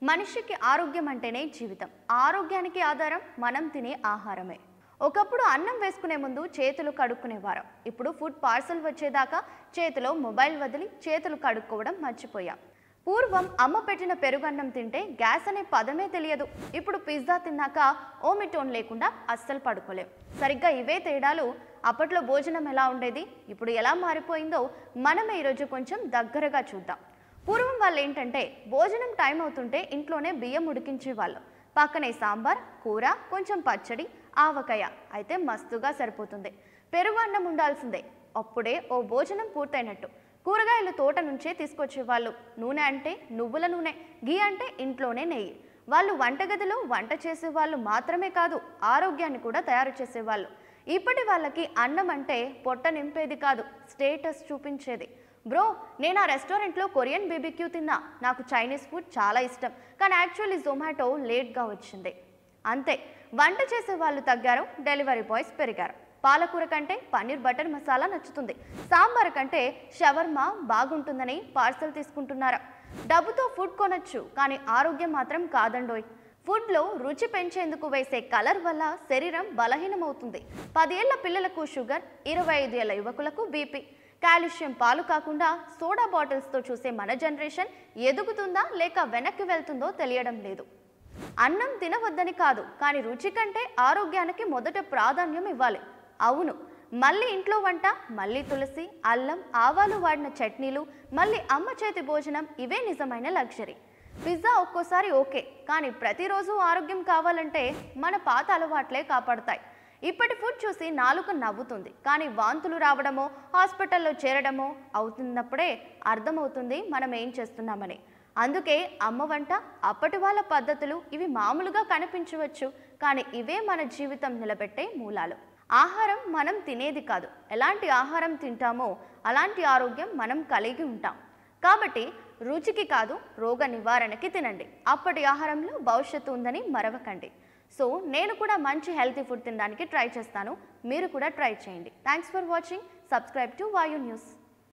మనిషికి ఆరోగ్యం అంటేనే జీవితం. ఆరోగ్యానికి ఆధారం మనం తినే ఆహారమే. ఒకప్పుడు అన్నం వేసుకునే ముందు చేతులు కడుక్కునేవారు. ఇప్పుడు ఫుడ్ పార్సల్ వచ్చేదాకా చేతిలో మొబైల్ వదిలి చేతులు కడుక్కోవడం మర్చిపోయాం. పూర్వం అమ్మ పెట్టిన పెరుగన్నం తింటే గ్యాస్ అనే పదమే తెలియదు. ఇప్పుడు పిజ్జా తిన్నాక ఓమిటోన్ లేకుండా అస్సలు పడుకోలేం. సరిగ్గా ఇవే తేడాలు. అప్పట్లో భోజనం ఎలా ఉండేది, ఇప్పుడు ఎలా మారిపోయిందో మనమే ఈరోజు కొంచెం దగ్గరగా చూద్దాం. పూర్వం వాళ్ళు ఏంటంటే భోజనం టైం అవుతుంటే ఇంట్లోనే బియ్యం ఉడికించేవాళ్ళు. పక్కనే సాంబార్, కూర, కొంచెం పచ్చడి, ఆవకాయ అయితే మస్తుగా సరిపోతుంది. పెరుగు అన్నం ఉండాల్సిందే. అప్పుడే ఓ భోజనం పూర్తయినట్టు. కూరగాయలు తోట నుంచే తీసుకొచ్చేవాళ్ళు. నూనె అంటే నువ్వుల నూనె, గీ అంటే ఇంట్లోనే నెయ్యి. వాళ్ళు వంటగదిలో వంట చేసేవాళ్ళు మాత్రమే కాదు, ఆరోగ్యాన్ని కూడా తయారు చేసేవాళ్ళు. ఇప్పటి వాళ్ళకి అన్నం అంటే పొట్ట నింపేది కాదు, స్టేటస్ చూపించేది. బ్రో, నేను ఆ రెస్టారెంట్లో కొరియన్ బీబీక్యూ తిన్నా, నాకు చైనీస్ ఫుడ్ చాలా ఇష్టం, కానీ యాక్చువల్లీ జొమాటో లేట్గా వచ్చింది. అంతే, వంట చేసే వాళ్ళు తగ్గారు, డెలివరీ బాయ్స్ పెరిగారు. పాలకూర కంటే పన్నీర్ బటర్ మసాలా నచ్చుతుంది, సాంబార్ కంటే షవర్మా బాగుంటుందని పార్సల్ తీసుకుంటున్నారు. డబ్బుతో ఫుడ్ కొనొచ్చు, కానీ ఆరోగ్యం మాత్రం కాదండోయ్. ఫుడ్లో రుచి పెంచేందుకు వేసే కలర్ వల్ల శరీరం బలహీనమవుతుంది. 10 ఏళ్ల పిల్లలకు షుగర్, 25 ఏళ్ల యువకులకు బీపీ. కాల్షియం పాలు కాకుండా సోడా బాటిల్స్తో చూసే మన జనరేషన్ ఎదుగుతుందా లేక వెనక్కి వెళ్తుందో తెలియడం లేదు. అన్నం తినవద్దని కాదు, కానీ రుచి కంటే ఆరోగ్యానికి మొదట ప్రాధాన్యం ఇవ్వాలి. అవును, మళ్ళీ ఇంట్లో వంట, మళ్ళీ తులసి, అల్లం, ఆవాలు వాడిన చట్నీలు, మళ్ళీ అమ్మ చేతి భోజనం, ఇవే నిజమైన లగ్జరీ. పిజ్జా ఒక్కోసారి ఓకే, కానీ ప్రతిరోజు ఆరోగ్యం కావాలంటే మన పాత అలవాట్లే కాపాడతాయి. ఇప్పటి ఫుడ్ చూసి నాలుక నవ్వుతుంది, కానీ వాంతులు రావడమో హాస్పిటల్లో చేరడమో అవుతున్నప్పుడే అర్థమవుతుంది మనం ఏం చేస్తున్నామని. అందుకే అమ్మ వంట, అప్పటి వాళ్ళ పద్ధతులు ఇవి మామూలుగా కనిపించవచ్చు, కానీ ఇవే మన జీవితం నిలబెట్టే మూలాలు. ఆహారం మనం తినేది కాదు, ఎలాంటి ఆహారం తింటామో అలాంటి ఆరోగ్యం మనం కలిగి ఉంటాం. కాబట్టి రుచికి కాదు, రోగ నివారణకి తినండి. అప్పటి ఆహారంలో భవిష్యత్తు ఉందని మరవకండి. సో నేను కూడా మంచి హెల్తీ ఫుడ్ తినడానికి ట్రై చేస్తాను, మీరు కూడా ట్రై చేయండి. Thanks for watching. Subscribe to వాయు న్యూస్.